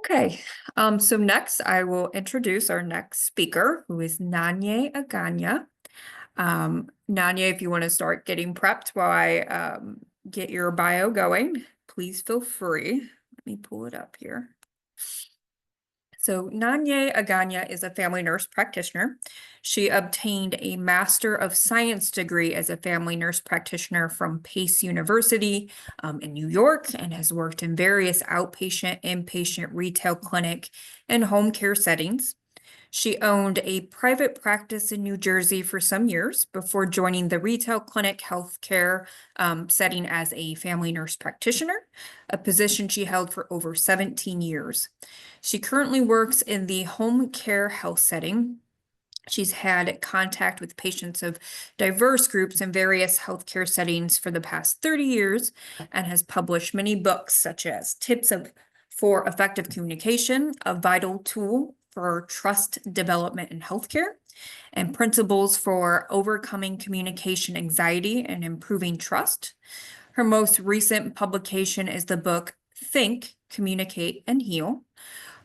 Okay, so next I will introduce our next speaker, who is Nanye Aganya. Nanye, if you want to start getting prepped while I get your bio going, please feel free. Let me pull it up here. So Nanye Aganya is a family nurse practitioner. She obtained a Master of Science degree as a family nurse practitioner from Pace University in New York and has worked in various outpatient, inpatient, retail clinic, and home care settings. She owned a private practice in New Jersey for some years before joining the retail clinic healthcare setting as a family nurse practitioner, a position she held for over 17 years. She currently works in the home care health setting. She's had contact with patients of diverse groups in various healthcare settings for the past 30 years and has published many books such as for Effective Communication, a vital tool for trust development in healthcare, and Principles for Overcoming Communication Anxiety and Improving Trust. Her most recent publication is the book Think, Communicate, and Heal.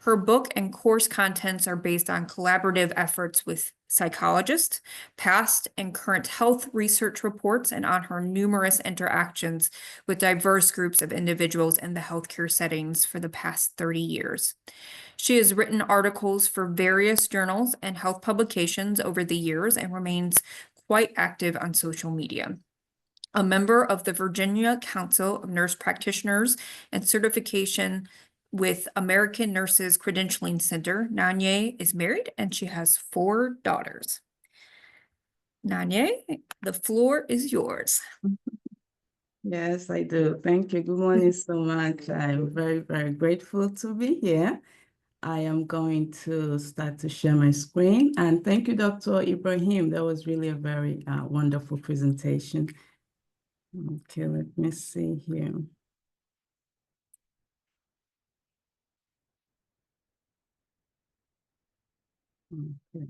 Her book and course contents are based on collaborative efforts with psychologists, past and current health research reports, and on her numerous interactions with diverse groups of individuals in the healthcare settings for the past 30 years. She has written articles for various journals and health publications over the years and remains quite active on social media. A member of the Virginia Council of Nurse Practitioners and certification with American Nurses Credentialing Center, Nanye is married and she has 4 daughters. Nanye, the floor is yours. Yes, I do. Thank you. Good morning so much. I'm very, very grateful to be here. I am going to start to share my screen. And thank you, Dr. Ibrahim. That was really a very wonderful presentation. Okay, let me see here. Okay.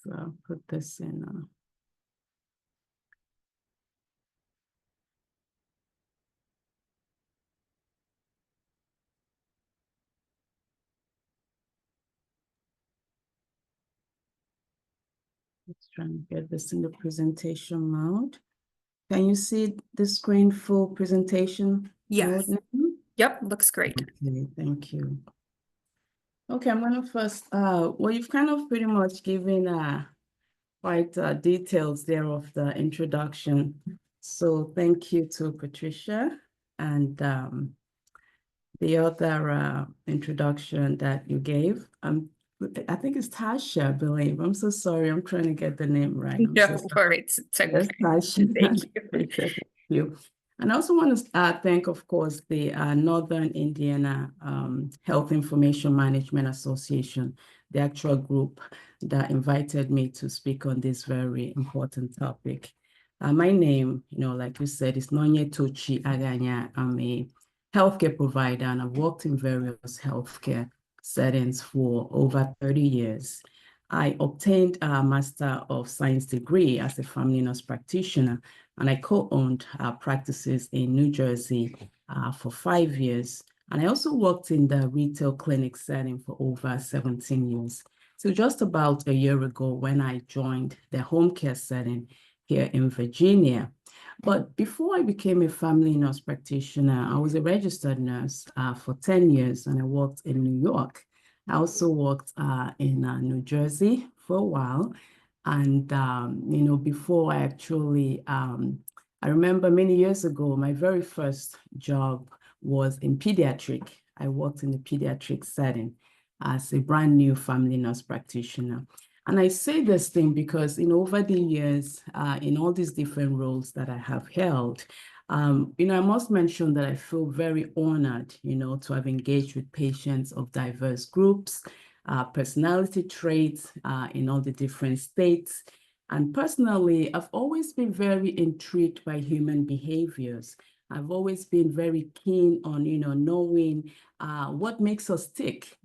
So I'll put this in. Let's try and get this in the presentation mode. Can you see the screen full presentation? Yes. Mode now? Yep, looks great. Okay, thank you. Okay, I'm gonna first, well, you've kind of pretty much given quite details there of the introduction. So thank you to Patricia and the other introduction that you gave. I think it's Tasha, I believe. I'm so sorry. I'm trying to get the name right. No worries. It's okay. Yes, Tasha. Thank you. Thank you. And I also want to thank, of course, the Northern Indiana Health Information Management Association, the actual group that invited me to speak on this very important topic. My name, like you said, is Nonye Tochi Aganya. I'm a healthcare provider, and I've worked in various healthcare settings for over 30 years. I obtained a Master of Science degree as a family nurse practitioner, and I co-owned practices in New Jersey for 5 years. And I also worked in the retail clinic setting for over 17 years. So just about a year ago when I joined the home care setting here in Virginia. But before I became a family nurse practitioner, I was a registered nurse for 10 years, and I worked in New York. I also worked in New Jersey for a while. And, before I actually, I remember many years ago, my very first job was in pediatric. I worked in the pediatric setting as a brand new family nurse practitioner. And I say this thing because, over the years, in all these different roles that I have held, I must mention that I feel very honored, to have engaged with patients of diverse groups, personality traits in all the different states. And personally, I've always been very intrigued by human behaviors I've always been very keen on, knowing what makes us tick,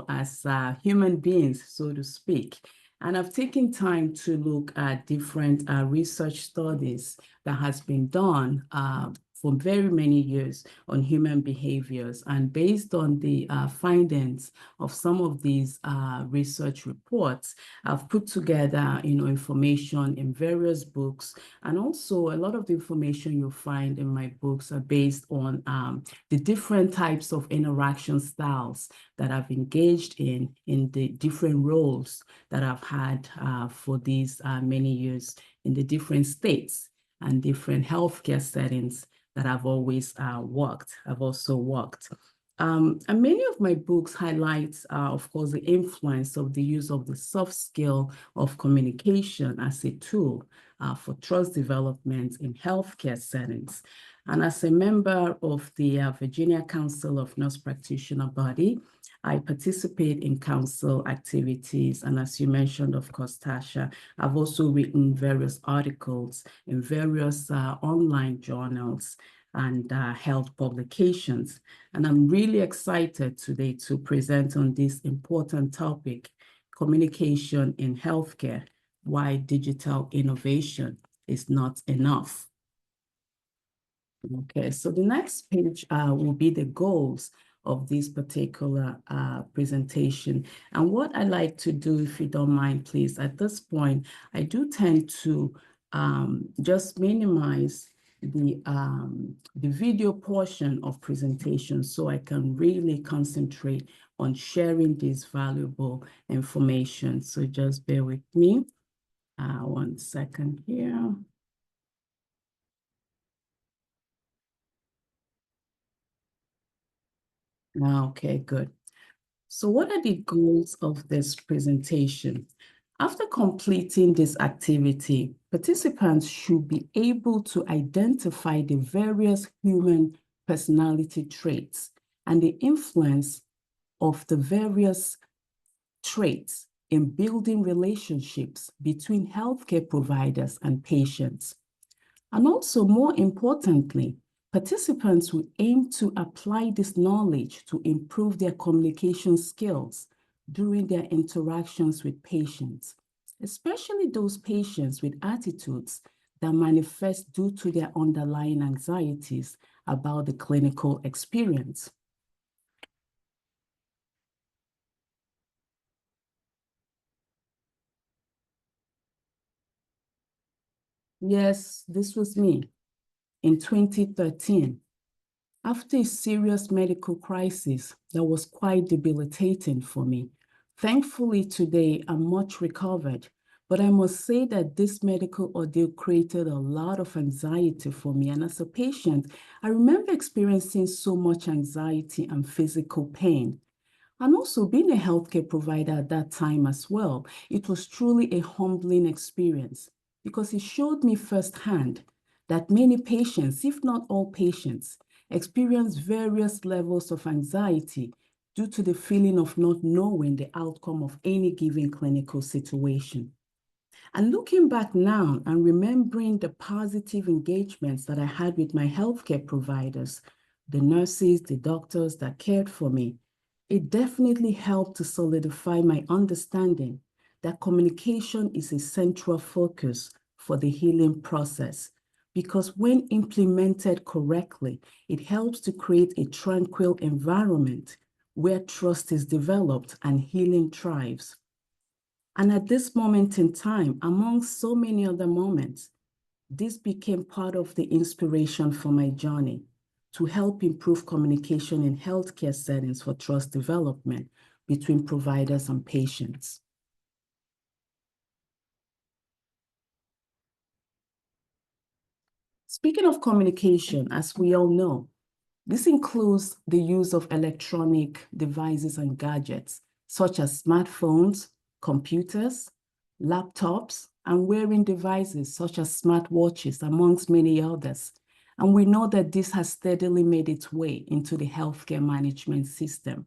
as human beings, so to speak. And I've taken time to look at different research studies that has been done for very many years on human behaviors. And based on the findings of some of these research reports, I've put together, information in various books. And also a lot of the information you'll find in my books are based on the different types of interaction styles that I've engaged in the different roles that I've had for these many years in the different states and different healthcare settings that I've always worked. I've also worked. And many of my books highlight, of course, the influence of the use of the soft skill of communication as a tool for trust development in healthcare settings. And as a member of the Virginia Council of Nurse Practitioner Body, I participate in council activities. And as you mentioned, of course, Tasha, I've also written various articles in various online journals and health publications. And I'm really excited today to present on this important topic, communication in healthcare, why digital innovation is not enough. Okay, so the next page will be the goals of this particular presentation. And what I like to do, if you don't mind, please, at this point, I do tend to just minimize the video portion of presentation so I can really concentrate on sharing this valuable information. So just bear with me. 1 second here. Okay, good. So what are the goals of this presentation? After completing this activity, participants should be able to identify the various human personality traits and the influence of the various traits in building relationships between healthcare providers and patients. And also, more importantly, participants will aim to apply this knowledge to improve their communication skills during their interactions with patients, especially those patients with attitudes that manifest due to their underlying anxieties about the clinical experience. Yes, this was me in 2013. After a serious medical crisis that was quite debilitating for me. Thankfully, today I'm much recovered, but I must say that this medical ordeal created a lot of anxiety for me. And as a patient, I remember experiencing so much anxiety and physical pain. And also being a healthcare provider at that time as well, it was truly a humbling experience because it showed me firsthand that many patients, if not all patients, experience various levels of anxiety due to the feeling of not knowing the outcome of any given clinical situation. And looking back now and remembering the positive engagements that I had with my healthcare providers, the nurses, the doctors that cared for me, it definitely helped to solidify my understanding that communication is a central focus for the healing process. Because when implemented correctly, it helps to create a tranquil environment where trust is developed and healing thrives. And at this moment in time, among so many other moments, this became part of the inspiration for my journey to help improve communication in healthcare settings for trust development between providers and patients. Speaking of communication, as we all know, this includes the use of electronic devices and gadgets, such as smartphones, computers, laptops, and wearing devices such as smartwatches, amongst many others. And we know that this has steadily made its way into the healthcare management system.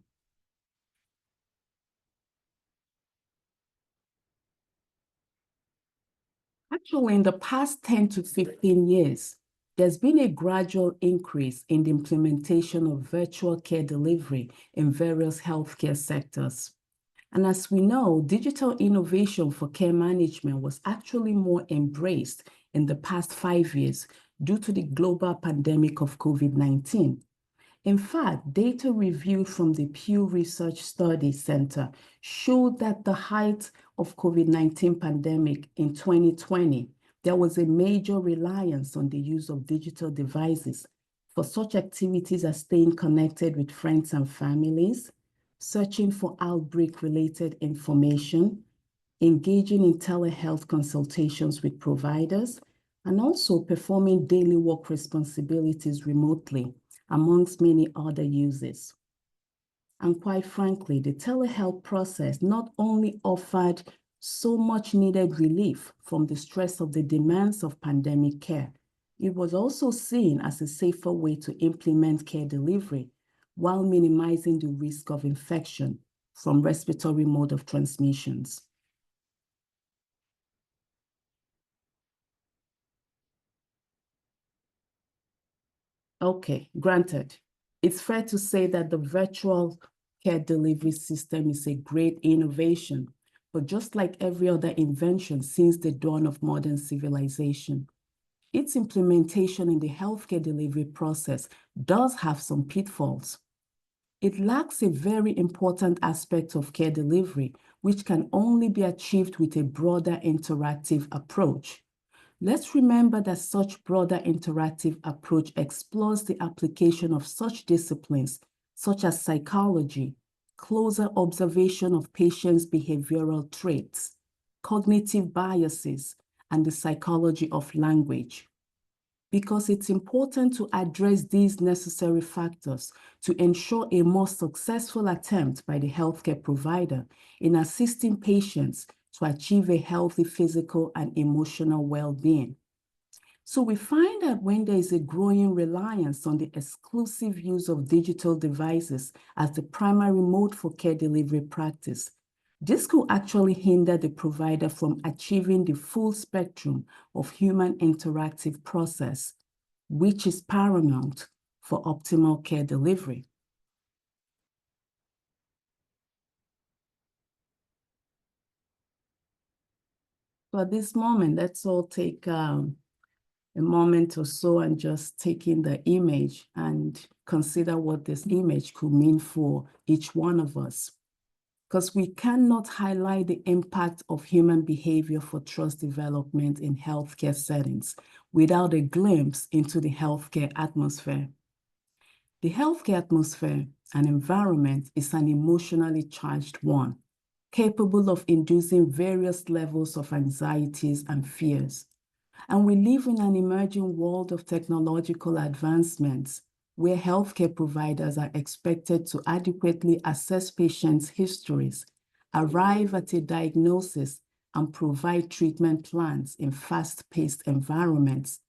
Actually, in the past 10 to 15 years, there's been a gradual increase in the implementation of virtual care delivery in various healthcare sectors. And as we know, digital innovation for care management was actually more embraced in the past 5 years due to the global pandemic of COVID-19. In fact, data reviewed from the Pew Research Study Center showed that the height of COVID-19 pandemic in 2020, there was a major reliance on the use of digital devices for such activities as staying connected with friends and families, searching for outbreak-related information, engaging in telehealth consultations with providers, and also performing daily work responsibilities remotely, amongst many other uses. And quite frankly, the telehealth process not only offered so much needed relief from the stress of the demands of pandemic care, it was also seen as a safer way to implement care delivery while minimizing the risk of infection from respiratory mode of transmissions. Okay, granted, it's fair to say that the virtual care delivery system is a great innovation, but just like every other invention since the dawn of modern civilization, its implementation in the healthcare delivery process does have some pitfalls. It lacks a very important aspect of care delivery, which can only be achieved with a broader interactive approach. Let's remember that such broader interactive approach explores the application of such disciplines, such as psychology, closer observation of patients' behavioral traits, cognitive biases, and the psychology of language. Because it's important to address these necessary factors to ensure a more successful attempt by the healthcare provider in assisting patients to achieve a healthy physical and emotional well-being. So we find that when there is a growing reliance on the exclusive use of digital devices as the primary mode for care delivery practice, this could actually hinder the provider from achieving the full spectrum of human interactive process, which is paramount for optimal care delivery. So at this moment, let's all take a moment or so and just take in the image and consider what this image could mean for each one of us. Because we cannot highlight the impact of human behavior for trust development in healthcare settings without a glimpse into the healthcare atmosphere. The healthcare atmosphere and environment is an emotionally charged one, capable of inducing various levels of anxieties and fears. And we live in an emerging world of technological advancements where healthcare providers are expected to adequately assess patients' histories, arrive at a diagnosis, and provide treatment plans in fast-paced environments.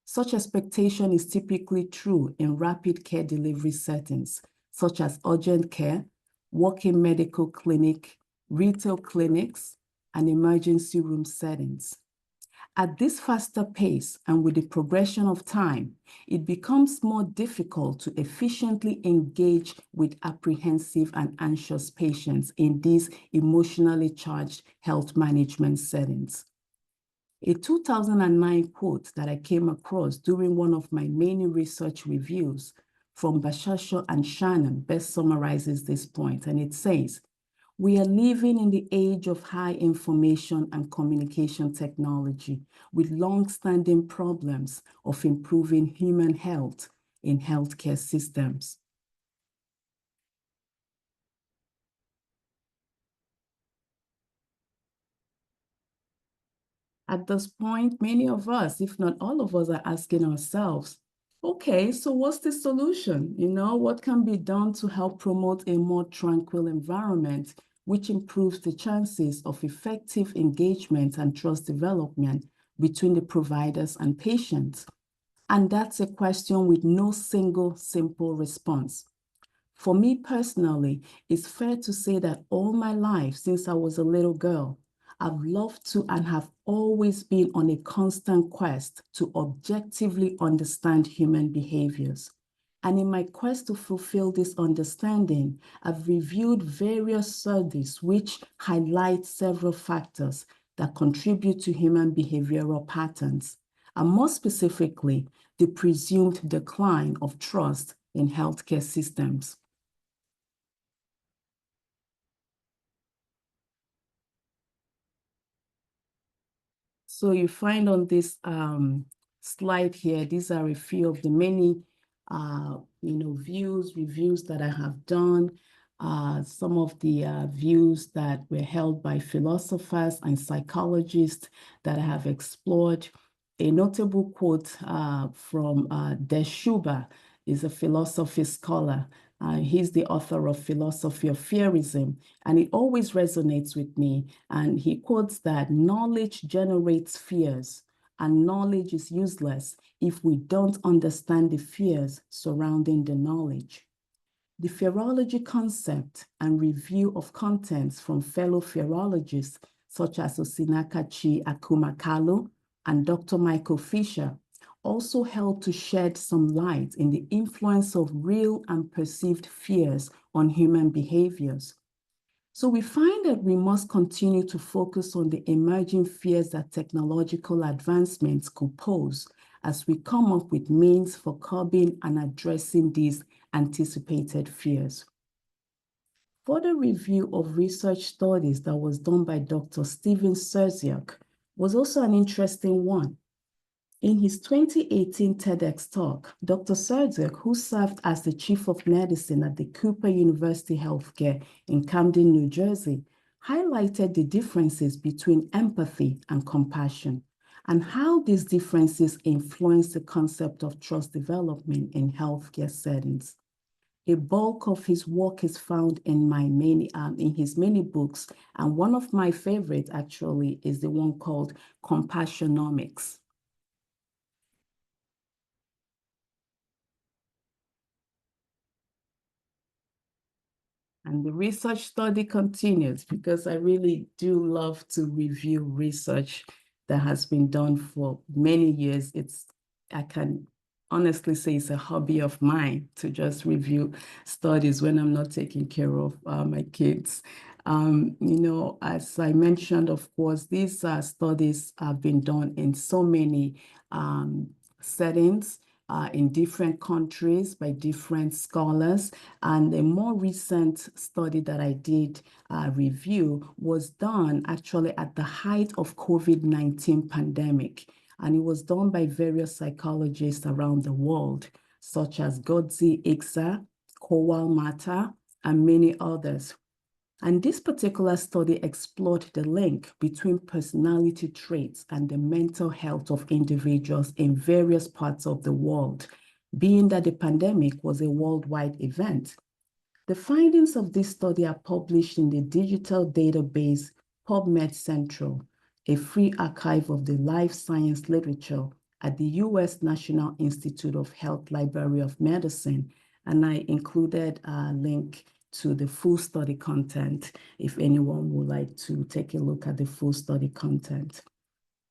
Such expectation is typically true in rapid care delivery settings, such as urgent care, walk-in medical clinic, retail clinics, and emergency room settings. At this faster pace and with the progression of time, it becomes more difficult to efficiently engage with apprehensive and anxious patients in these emotionally charged health management settings. A 2009 quote that I came across during one of my many research reviews from Bashasho and Shannon best summarizes this point, and it says, "We are living in the age of high information and communication technology with long-standing problems of improving human health in healthcare systems." At this point, many of us, if not all of us, are asking ourselves, okay, so what's the solution? What can be done to help promote a more tranquil environment which improves the chances of effective engagement and trust development between the providers and patients? And that's a question with no single simple response. For me personally, it's fair to say that all my life, since I was a little girl, I've loved to and have always been on a constant quest to objectively understand human behaviors. And in my quest to fulfill this understanding, I've reviewed various studies which highlight several factors that contribute to human behavioral patterns, and more specifically, the presumed decline of trust in healthcare systems. So you find on this slide here, these are a few of the many reviews that I have done. Some of the views that were held by philosophers and psychologists that I have explored. A notable quote from Deshuba is a philosophy scholar. He's the author of Philosophy of Fearism, and it always resonates with me. And he quotes that knowledge generates fears, and knowledge is useless if we don't understand the fears surrounding the knowledge. The fearology concept and review of contents from fellow fearologists such as Osinakachi Akumakalu and Dr. Michael Fisher also helped to shed some light in the influence of real and perceived fears on human behaviors. So we find that we must continue to focus on the emerging fears that technological advancements could pose as we come up with means for curbing and addressing these anticipated fears. Further review of research studies that was done by Dr. Steven Czerniak was also an interesting one. In his 2018 TEDx talk, Dr. Czerniak, who served as the chief of medicine at the Cooper University Healthcare in Camden, New Jersey, highlighted the differences between empathy and compassion and how these differences influence the concept of trust development in healthcare settings. A bulk of his work is found in his many books, and one of my favorites actually is the one called Compassionomics. And the research study continues because I really do love to review research that has been done for many years. I can honestly say it's a hobby of mine to just review studies when I'm not taking care of my kids. As I mentioned, of course, these studies have been done in so many settings in different countries by different scholars. And a more recent study that I did review was done actually at the height of COVID-19 pandemic. And it was done by various psychologists around the world, such as Godzi Iksa, Kowal Mata, and many others. And this particular study explored the link between personality traits and the mental health of individuals in various parts of the world, being that the pandemic was a worldwide event. The findings of this study are published in the digital database PubMed Central, a free archive of the life science literature at the U.S. National Institute of Health Library of Medicine, and I included a link to the full study content if anyone would like to take a look at the full study content.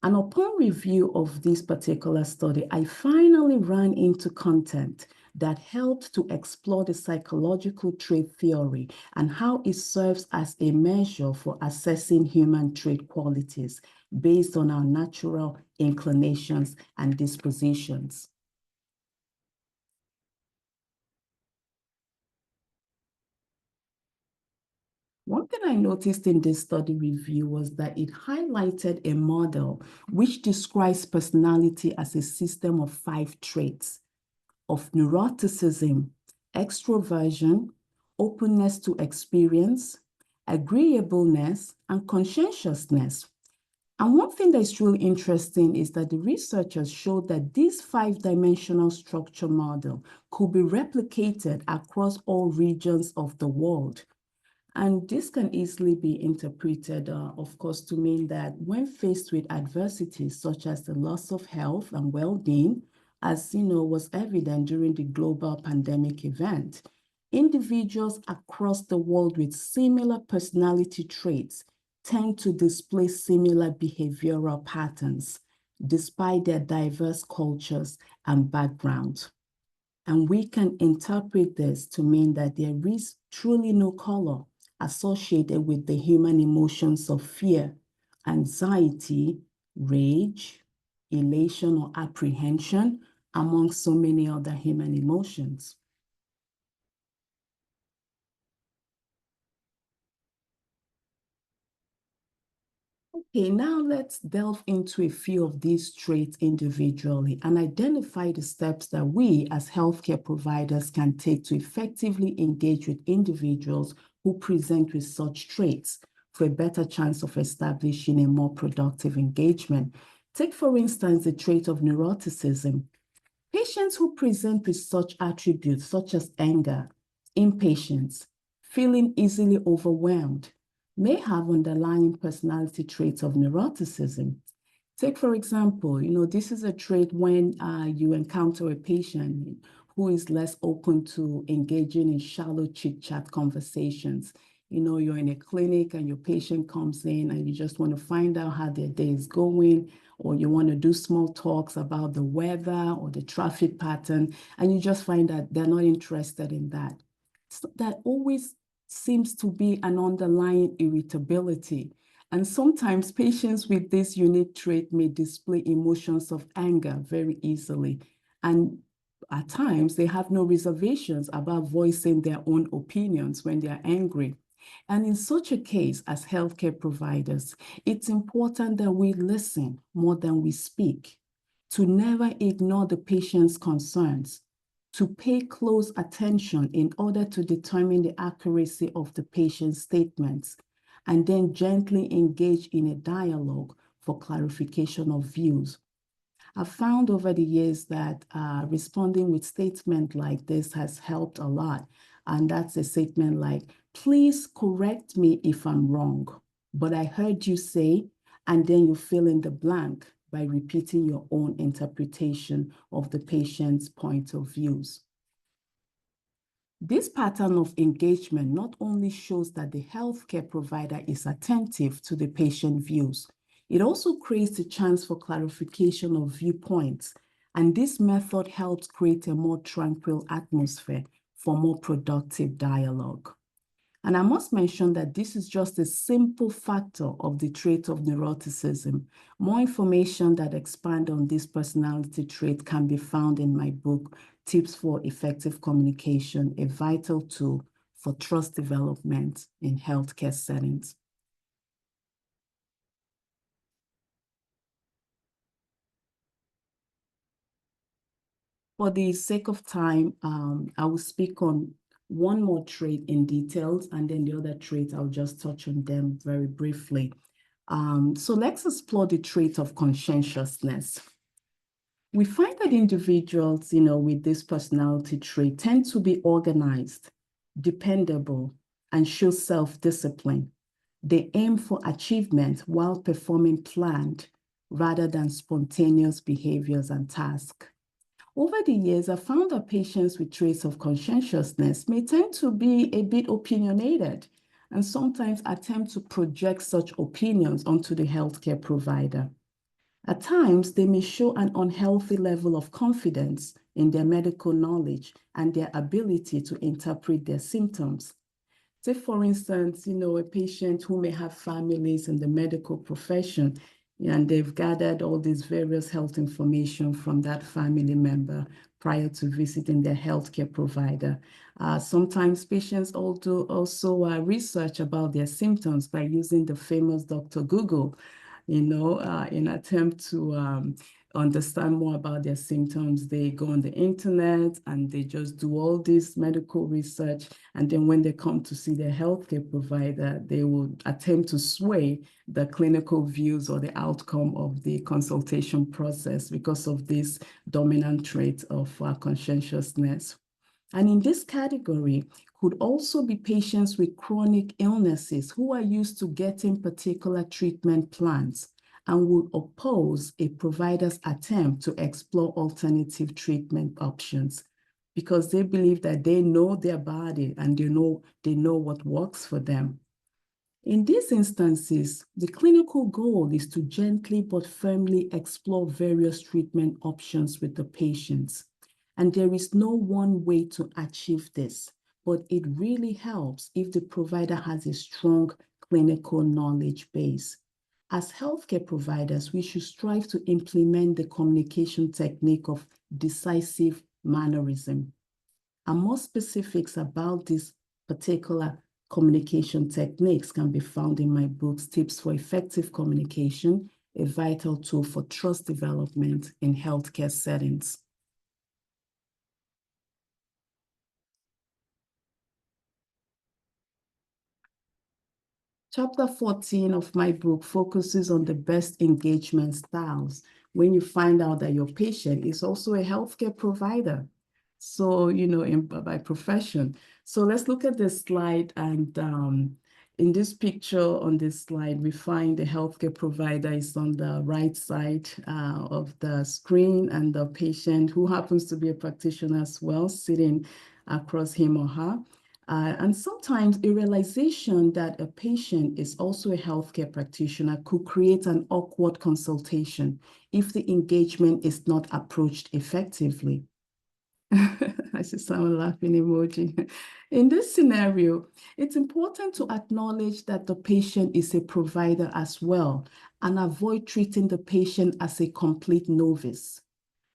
And upon review of this particular study, I finally ran into content that helped to explore the psychological trait theory and how it serves as a measure for assessing human trait qualities based on our natural inclinations and dispositions. One thing I noticed in this study review was that it highlighted a model which describes personality as a system of 5 traits of neuroticism, extroversion, openness to experience, agreeableness, and conscientiousness. And one thing that's really interesting is that the researchers showed that this 5-dimensional structure model could be replicated across all regions of the world. And this can easily be interpreted, of course, to mean that when faced with adversities such as the loss of health and well-being, as was evident during the global pandemic event, individuals across the world with similar personality traits tend to display similar behavioral patterns despite their diverse cultures and backgrounds. And we can interpret this to mean that there is truly no color associated with the human emotions of fear, anxiety, rage, elation, or apprehension, among so many other human emotions. Okay, now let's delve into a few of these traits individually and identify the steps that we as healthcare providers can take to effectively engage with individuals who present with such traits for a better chance of establishing a more productive engagement. Take, for instance, the trait of neuroticism. Patients who present with such attributes, such as anger, impatience, feeling easily overwhelmed, may have underlying personality traits of neuroticism. Take, for example, this is a trait when you encounter a patient who is less open to engaging in shallow chit-chat conversations. You're in a clinic and your patient comes in and you just want to find out how their day is going, or you want to do small talks about the weather or the traffic pattern, and you just find that they're not interested in that. So that always seems to be an underlying irritability. And sometimes patients with this unique trait may display emotions of anger very easily. And at times, they have no reservations about voicing their own opinions when they are angry. And in such a case, as healthcare providers, it's important that we listen more than we speak, to never ignore the patient's concerns, to pay close attention in order to determine the accuracy of the patient's statements, and then gently engage in a dialogue for clarification of views. I've found over the years that responding with statements like this has helped a lot. And that's a statement like, please correct me if I'm wrong, but I heard you say, and then you fill in the blank by repeating your own interpretation of the patient's point of views. This pattern of engagement not only shows that the healthcare provider is attentive to the patient views, it also creates a chance for clarification of viewpoints. And this method helps create a more tranquil atmosphere for more productive dialogue. And I must mention that this is just a simple factor of the trait of neuroticism. More information that expand on this personality trait can be found in my book, Tips for Effective Communication, a vital tool for trust development in healthcare settings. For the sake of time, I will speak on one more trait in details, and then the other trait, I'll just touch on them very briefly. So let's explore the trait of conscientiousness. We find that individuals, with this personality trait tend to be organized, dependable, and show self-discipline. They aim for achievement while performing planned rather than spontaneous behaviors and tasks. Over the years, I found that patients with traits of conscientiousness may tend to be a bit opinionated and sometimes attempt to project such opinions onto the healthcare provider. At times, they may show an unhealthy level of confidence in their medical knowledge and their ability to interpret their symptoms. Say, for instance, a patient who may have families in the medical profession, and they've gathered all these various health information from that family member prior to visiting their healthcare provider. Sometimes patients also research about their symptoms by using the famous Dr. Google, in attempt to understand more about their symptoms. They go on the internet and they just do all this medical research. And then when they come to see their healthcare provider, they will attempt to sway the clinical views or the outcome of the consultation process because of this dominant trait of conscientiousness. And in this category could also be patients with chronic illnesses who are used to getting particular treatment plans and would oppose a provider's attempt to explore alternative treatment options because they believe that they know their body and they know what works for them. In these instances, the clinical goal is to gently but firmly explore various treatment options with the patients. And there is no one way to achieve this, but it really helps if the provider has a strong clinical knowledge base. As healthcare providers, we should strive to implement the communication technique of decisive mannerism. And more specifics about this particular communication techniques can be found in my books, Tips for Effective Communication, a vital tool for trust development in healthcare settings. Chapter 14 of my book focuses on the best engagement styles when you find out that your patient is also a healthcare provider. So, by profession. So let's look at this slide. And in this picture on this slide, we find the healthcare provider is on the right side of the screen, and the patient, who happens to be a practitioner as well, sitting across him or her. And sometimes a realization that a patient is also a healthcare practitioner could create an awkward consultation if the engagement is not approached effectively. I see someone laughing emoji. In this scenario, it's important to acknowledge that the patient is a provider as well and avoid treating the patient as a complete novice.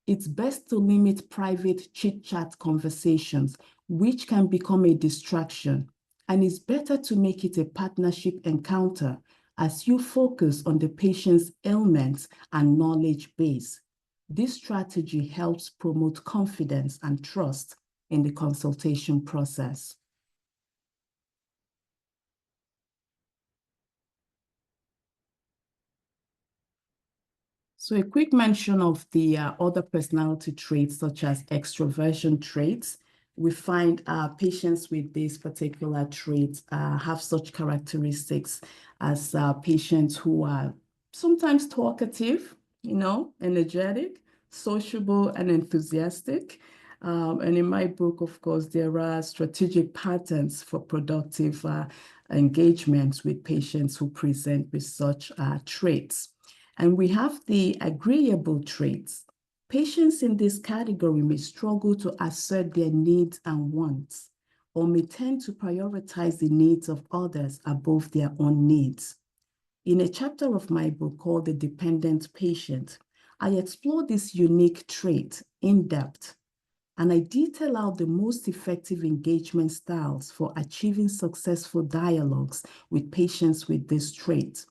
It's best to limit private chit-chat conversations, which can become a distraction, and it's better to make it a partnership encounter as you focus on the patient's ailments and knowledge base. This strategy helps promote confidence and trust in the consultation process. So a quick mention of the other personality traits, such as extroversion traits. We find patients with these particular traits have such characteristics as patients who are sometimes talkative, energetic, sociable, and enthusiastic. And in my book, of course, there are strategic patterns for productive engagements with patients who present with such traits. And we have the agreeable traits. Patients in this category may struggle to assert their needs and wants, or may tend to prioritize the needs of others above their own needs. In a chapter of my book called The Dependent Patient, I explore this unique trait in depth, and I detail out the most effective engagement styles for achieving successful dialogues with patients with this trait.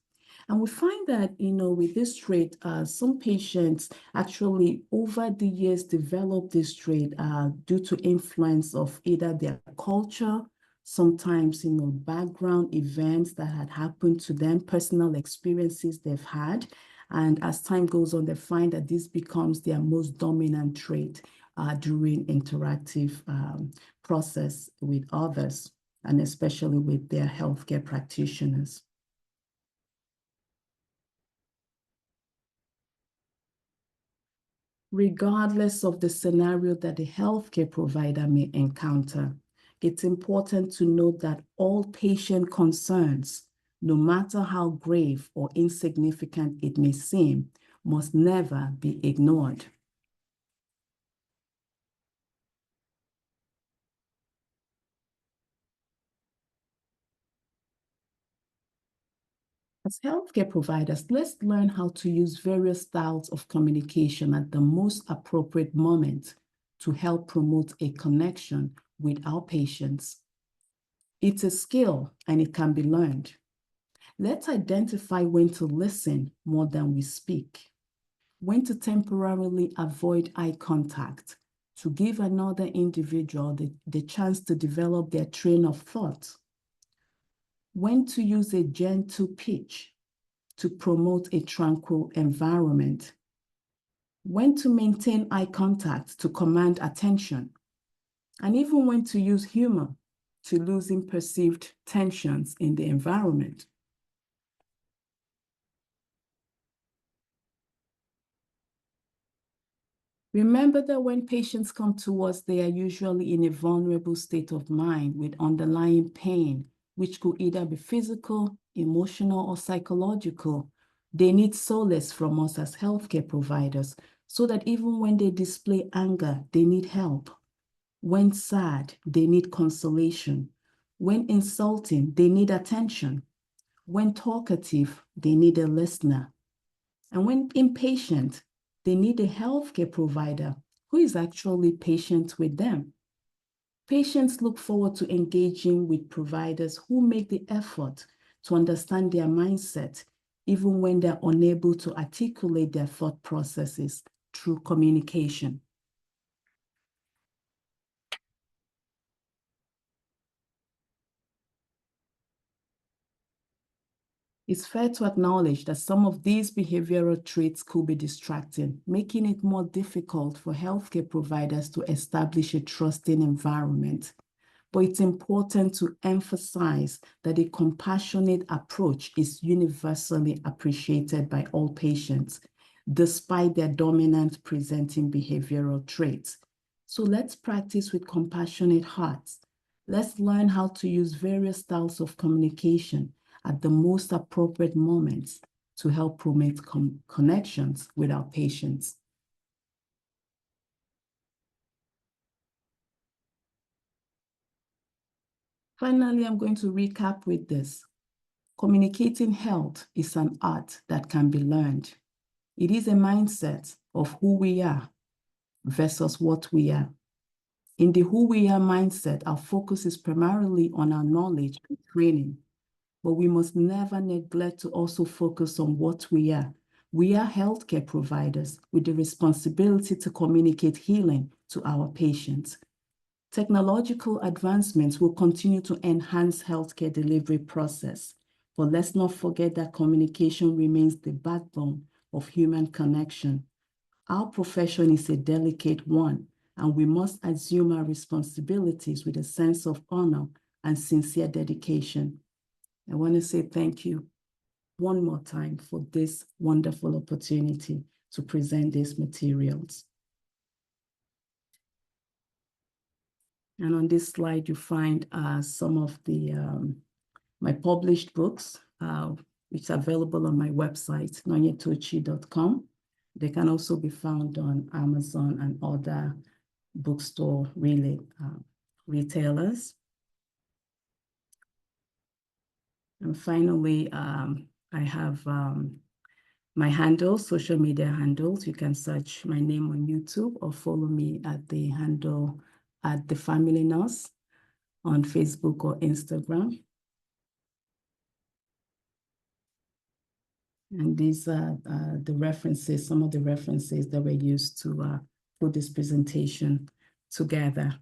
And we find that, with this trait, some patients actually over the years develop this trait due to influence of either their culture, sometimes, background events that had happened to them, personal experiences they've had. And as time goes on, they find that this becomes their most dominant trait during interactive process with others, and especially with their healthcare practitioners. Regardless of the scenario that the healthcare provider may encounter, it's important to note that all patient concerns, no matter how grave or insignificant it may seem, must never be ignored. As healthcare providers, let's learn how to use various styles of communication at the most appropriate moment to help promote a connection with our patients. It's a skill and it can be learned. Let's identify when to listen more than we speak, when to temporarily avoid eye contact, to give another individual the chance to develop their train of thought, when to use a gentle pitch to promote a tranquil environment, when to maintain eye contact to command attention, and even when to use humor to loosen perceived tensions in the environment. Remember that when patients come to us, they are usually in a vulnerable state of mind with underlying pain, which could either be physical, emotional, or psychological. They need solace from us as healthcare providers, so that even when they display anger, they need help. When sad, they need consolation. When insulting, they need attention. When talkative, they need a listener. And when impatient, they need a healthcare provider who is actually patient with them. Patients look forward to engaging with providers who make the effort to understand their mindset, even when they're unable to articulate their thought processes through communication. It's fair to acknowledge that some of these behavioral traits could be distracting, making it more difficult for healthcare providers to establish a trusting environment. But it's important to emphasize that a compassionate approach is universally appreciated by all patients, despite their dominant presenting behavioral traits. So let's practice with compassionate hearts. Let's learn how to use various styles of communication at the most appropriate moments to help promote connections with our patients. Finally, I'm going to recap with this. Communicating health is an art that can be learned. It is a mindset of who we are versus what we are. In the who we are mindset, our focus is primarily on our knowledge and training, but we must never neglect to also focus on what we are. We are healthcare providers with the responsibility to communicate healing to our patients. Technological advancements will continue to enhance healthcare delivery process, but let's not forget that communication remains the backbone of human connection. Our profession is a delicate one, and we must assume our responsibilities with a sense of honor and sincere dedication. I want to say thank you one more time for this wonderful opportunity to present these materials. And on this slide, you find some of the my published books, which are available on my website, nonyetochi.com. They can also be found on Amazon and other bookstore retailers. And finally, I have my handles, social media handles. You can search my name on YouTube or follow me at the handle at The Family Nurse on Facebook or Instagram. And these are the references, some of the references that were used to put this presentation together.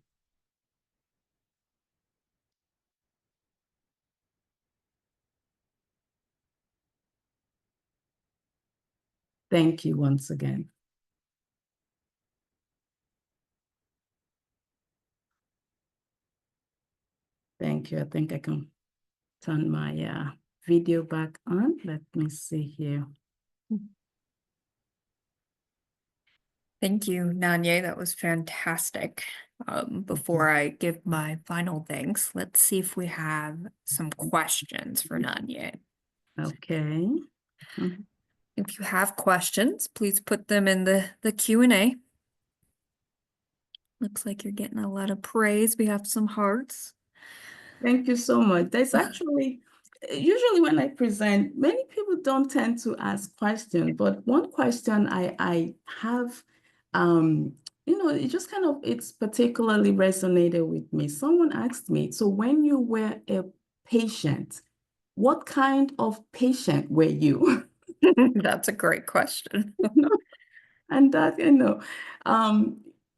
Thank you once again. Thank you. I think I can turn my video back on. Let me see here. Thank you, Nanye. That was fantastic. Before I give my final thanks, let's see if we have some questions for Nanye. Okay. If you have questions, please put them in the Q&A. Looks like you're getting a lot of praise. We have some hearts. Thank you so much. There's actually, usually when I present, many people don't tend to ask questions, but one question I have, you know, it just kind of, it's particularly resonated with me. Someone asked me, so when you were a patient, what kind of patient were you? That's a great question. And that, you know,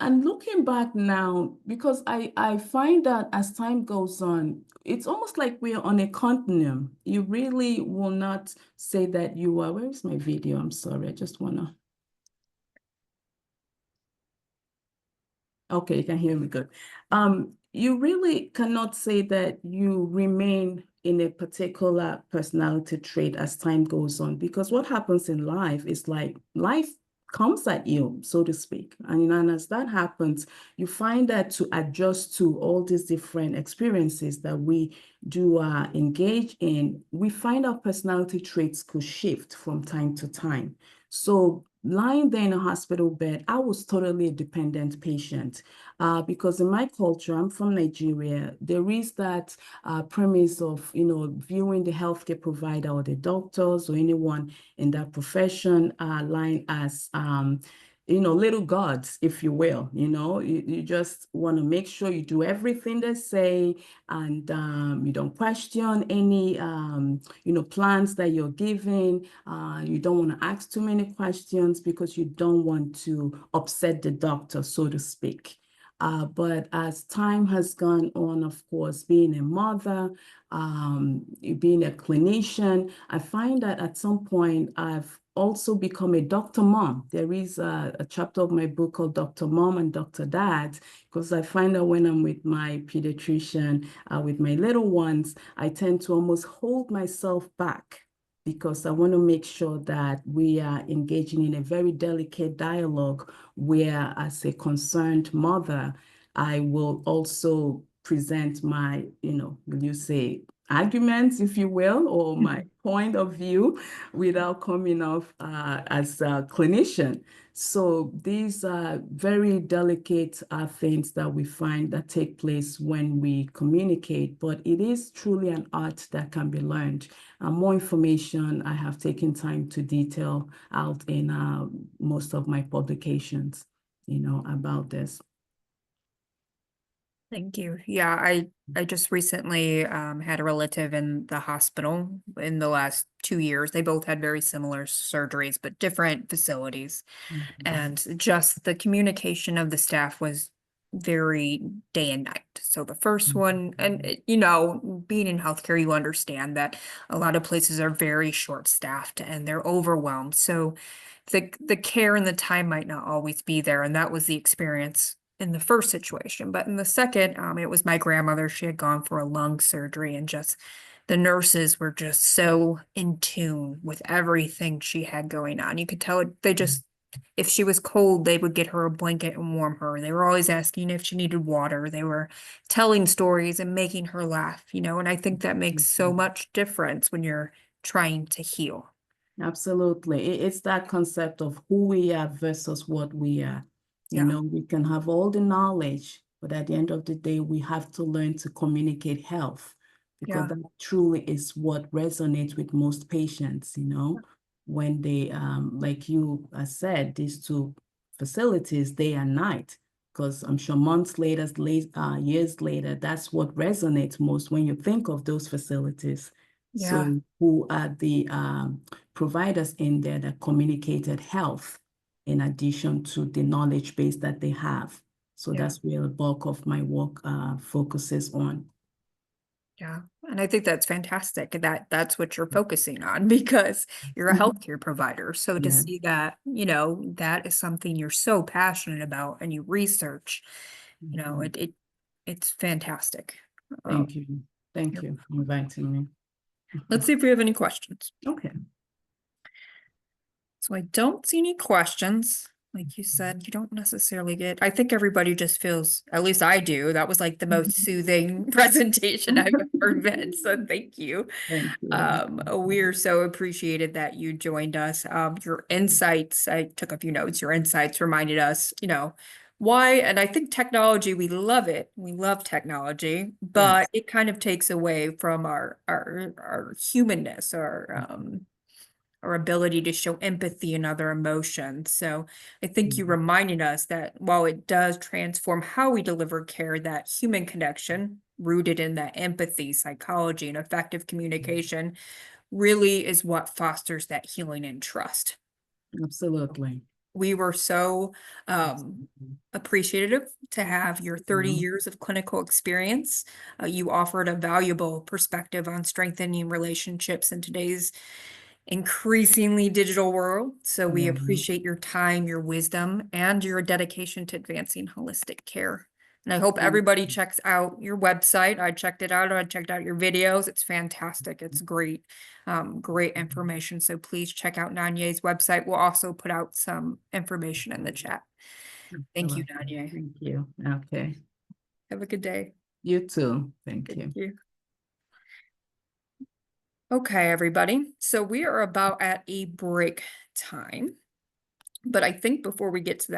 and looking back now, because I find that as time goes on, it's almost like we're on a continuum. You really will not say that you are, where is my video? I'm sorry, I just wanna. Okay, you can hear me good. You really cannot say that you remain in a particular personality trait as time goes on, because what happens in life is like life comes at you, so to speak. And as that happens, you find that to adjust to all these different experiences that we do engage in, we find our personality traits could shift from time to time. So lying there in a hospital bed, I was totally a dependent patient because in my culture, I'm from Nigeria, there is that premise of, viewing the healthcare provider or the doctors or anyone in that profession line as little gods, if you will. You just want to make sure you do everything they say, and you don't question any plans that you're giving. You don't want to ask too many questions because you don't want to upset the doctor, so to speak. But as time has gone on, of course, being a mother, being a clinician, I find that at some point I've also become a Dr. Mom. There is a chapter of my book called Dr. Mom and Dr. Dad, because I find that when I'm with my pediatrician, with my little ones, I tend to almost hold myself back because I want to make sure that we are engaging in a very delicate dialogue where, as a concerned mother, I will also present my, will you say, arguments, if you will, or my point of view without coming off as a clinician. So these are very delicate things that we find that take place when we communicate, but it is truly an art that can be learned. More information I have taken time to detail out in most of my publications, about this. Thank you. Yeah, I just recently had a relative in the hospital in the last 2 years. They both had very similar surgeries, but different facilities. And just the communication of the staff was very day and night. So the first one, and being in healthcare, you understand that a lot of places are very short-staffed and they're overwhelmed. So the care and the time might not always be there. And that was the experience in the first situation. But in the second, it was my grandmother. She had gone for a lung surgery, and just the nurses were just so in tune with everything she had going on. You could tell they just, if she was cold, they would get her a blanket and warm her. They were always asking if she needed water. They were telling stories and making her laugh, and I think that makes so much difference when you're trying to heal. Absolutely. It's that concept of who we are versus what we are. Yeah. We can have all the knowledge, but at the end of the day, we have to learn to communicate health, because Yeah. that truly is what resonates with most patients, when they, like you said, these two facilities, day and night, because I'm sure months later, years later, that's what resonates most when you think of those facilities. Yeah. So who are the providers in there that communicated health in addition to the knowledge base that they have? So Yeah. that's where the bulk of my work focuses on. Yeah. And I think that's fantastic that that's what you're focusing on, because you're a healthcare provider. So to Yeah. see that, that is something you're so passionate about and you research, it's fantastic. Thank you. Thank You're- you for inviting me. Let's see if we have any questions. Okay. So I don't see any questions. Like you said, you don't necessarily get, I think everybody just feels, at least I do, that was like the most soothing presentation I've ever been. So thank you. Thank you. We're so appreciated that you joined us. Your insights, I took a few notes, your insights reminded us, why, and I think technology, we love it. We love technology, but Yes. it kind of takes away from our humanness, our ability to show empathy and other emotions. So I think you reminded us that while it does transform how we deliver care, that human connection rooted in that empathy, psychology, and effective communication really is what fosters that healing and trust. Absolutely. We were so appreciative to have your 30 years of clinical experience. You offered a valuable perspective on strengthening relationships in today's increasingly digital world. So we appreciate your time, your wisdom, and your dedication to advancing holistic care. And I hope Thank everybody you. checks out your website. I checked it out. I checked out your videos. It's fantastic. It's great. Great information. So please check out Nanye's website. We'll also put out some information in the chat. Thank you, Absolutely. Nanye. Thank you. Okay. Have a good day. You too. Thank you. Thank you. Okay, everybody. So we are about at a break time. But I think before we get to that